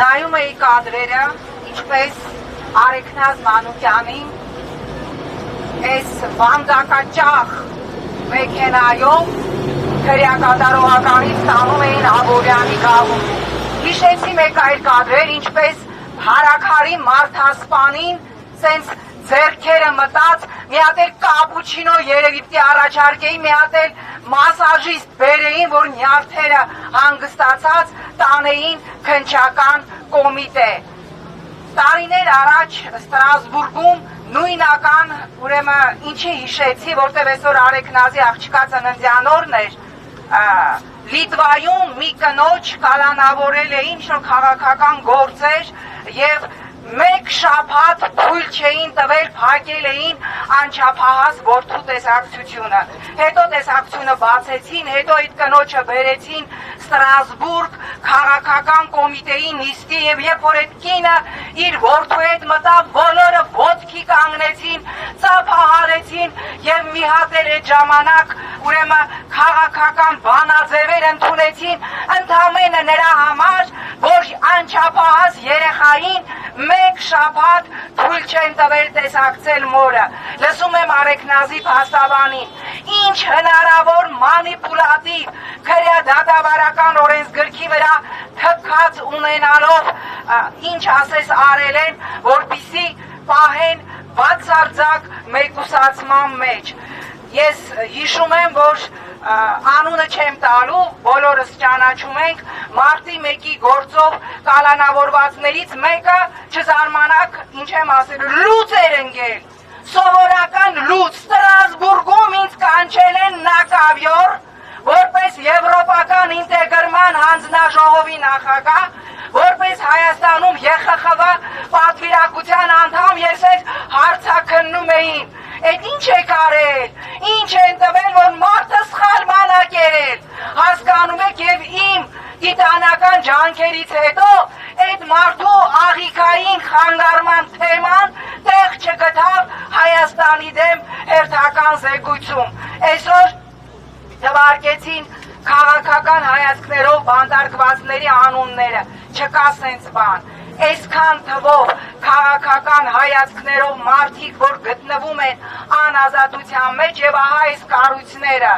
նայում էի կադրերը, ինչպես Արեգնազ Մանուկյանին այս վանդակաճախ մեքենայով քրեակատարողականից տանում էին Աբովյանի գաղում։ Հիշեցի մեկ այլ կադրեր, ինչպես հարաքարի մարդասպանին սենց ձեռքերը մտած, մի հատ էլ կապուչինո երևի պիտի առաջարկեի, մի հատ էլ մասաժիստ բերեին, որ նյարդերը հանգստացած տանեին քննչական կոմիտե։ Տարիներ առաջ Ստրասբուրգում նույնական, ուրեմն ինչի հիշեցի, որտեղ այսօր Արեգնազի աղջկա ծննդյան էր, Լիտվայում մի կնոջ կալանավորել էին ինչ-որ քաղաքական գործեր եւ մեկ շաբաթ թույլ չէին տվել, փակել էին անչափահաս որդու տեսակցությունը։ Հետո տեսակցությունը բացեցին, հետո այդ կնոջը բերեցին Ստրասբուրգ քաղաքական կոմիտեի նիստի եւ երբ որ այդ կինը իր որդու հետ մտավ, բոլորը ոտքի կանգնեցին, ծափահարեցին եւ մի հատ էլ այդ ժամանակ ուրեմն քաղաքական բանաձևեր ընդունեցին ընդամենը նրա համար, որ անչափահաս երեխային մեկ շաբաթ թույլ չեն տվել տեսակցել մորը։ Լսում եմ Արեգնազի փաստաբանին, ինչ հնարավոր մանիպուլատիվ քրեադատավարական օրենսգրքի վրա թքած ունենալով ինչ ասես արել են, որպեսզի պահեն բացարձակ մեկուսացման մեջ։ Ես հիշում եմ, որ անունը չեմ տալու, բոլորս ճանաչում ենք, մարտի 1-ի գործով կալանավորվածներից մեկը, չզարմանաք, ինչ եմ ասել, լուծ էր ընկել, սովորական լուծ, Ստրասբուրգում ինձ կանչել են նակավյոր, որպես եվրոպական ինտեգրման հանձնաժողովի նախագահ, որպես Հայաստանում ԵԽԽՎ պատվիրակության անդամ, ես այդ հարցաքննում էին, այդ ինչ եք արել, ինչ են տվել, որ մարդը սխալ մանակ երել, հասկանում եք եւ իմ տիտանական ջանքերից հետո այդ մարդու աղիքային խանգարման թեման տեղ չգտավ Հայաստանի դեմ հերթական զեկույցում։ Այսօր թվարկեցին քաղաքական հայացքներով բանտարկվածների անունները, չկա սենց բան։ Այսքան թվով քաղաքական հայացքներով մարդիկ, որ գտնվում են անազատության մեջ եւ ահա այս կառույցները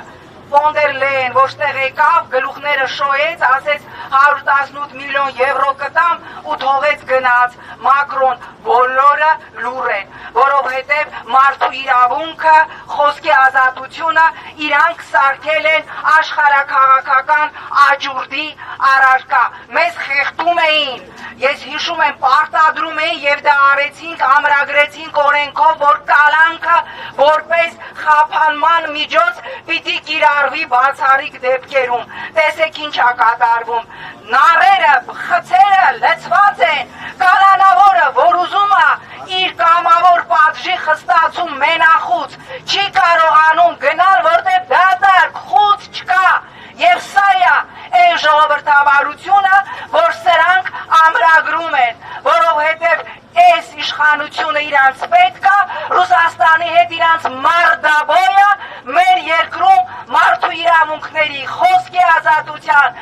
Ֆոն դեր Լեյեն ոչտեղ եկավ, գլուխները շոյեց, ասեց 118 միլիոն եվրո կտամ ու թողեց գնաց։ Մակրոն բոլորը լուր են, որովհետև մարդու իրավունքը, խոսքի ազատությունը իրանք սարքել են աշխարհաքաղաքական աջուրդի առարկա։ Մեզ խեղդում էին, ես հիշում եմ, պարտադրում էին եւ դա արեցինք, ամրագրեցինք օրենքով, որ կալանքը որպես խափանման միջոց պիտի կիրառվի բացառիկ դեպքերում։ Տեսեք ինչ է կատարվում։ Նարերը, խցերը լցված են, կալանավորը, որ ուզում է իր կամավոր պատժի խստացում մենախուց, չի կարողանում գնալ, որտեղ դատարկ խուց չկա։ Եվ սա է այն ժողովրդավարությունը, որ սրանք ամրագրում են, որովհետև այս իշխանությունը իրանց պետք է, Ռուսաստանի հետ իրանց մարդաբոյը մեր երկրում մարդու իրավունքների, խոսքի ազատության,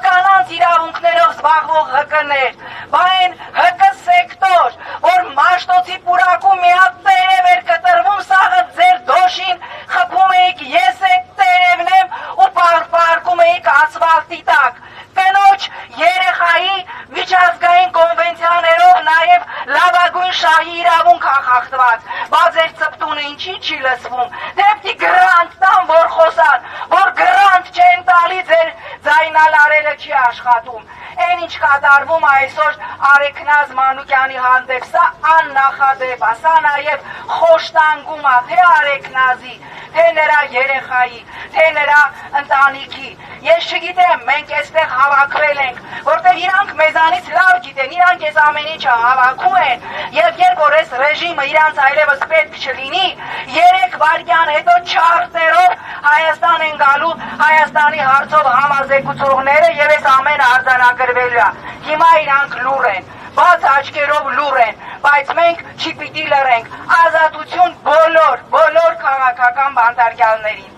կանանց իրավունքներով զբաղվող ՀԿ-ներ, բայն ՀԿ սեկտոր, որ Մաշտոցի պուրակում մի հատ տերև էր կտրվում, սաղը ձեր դոշին խփում էիք, ես այդ տերևն եմ ու պարկում էիք ասֆալտի տակ։ Կնոջ երեխայի միջազգային կոնվենցիաներով նաև լավագույն շահի իրավունք է խախտված, բայց ձեր ծպտունը ինչի չի լսվում, դե պիտի գրանտ տան, որ խոսան, որ գրանտ չեն տալի, ձեր ձայնալարելը չի աշխատում։ Այն ինչ կատարվում այսօր Արեգնազ Մանուկյանի հանդեպ, սա աննախադեպ է, սա նաև խոշտանգում է թե Արեգնազի, թե նրա երեխայի, թե նրա ընտանիքի։ Ես չգիտեմ, մենք այստեղ հավաքվել ենք, որտեղ իրանք մեզանից լավ գիտեն, իրանք այս ամեն ինչը հավաքում են, եւ երբ որ այս ռեժիմը իրանց այլևս պետք չլինի, 3 վայրկյան հետո չարտերով Հայաստան են գալու Հայաստանի հարցով համազեկուցողները եւ այս ամենը արձանագրվելու է։ Հիմա իրանք լուր են, բաց աչքերով լուր են, բայց մենք չպիտի լռենք։ Ազատություն բոլոր քաղաքական բանտարկյալներին։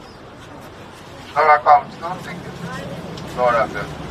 Շնորհակալություն, նորաձև։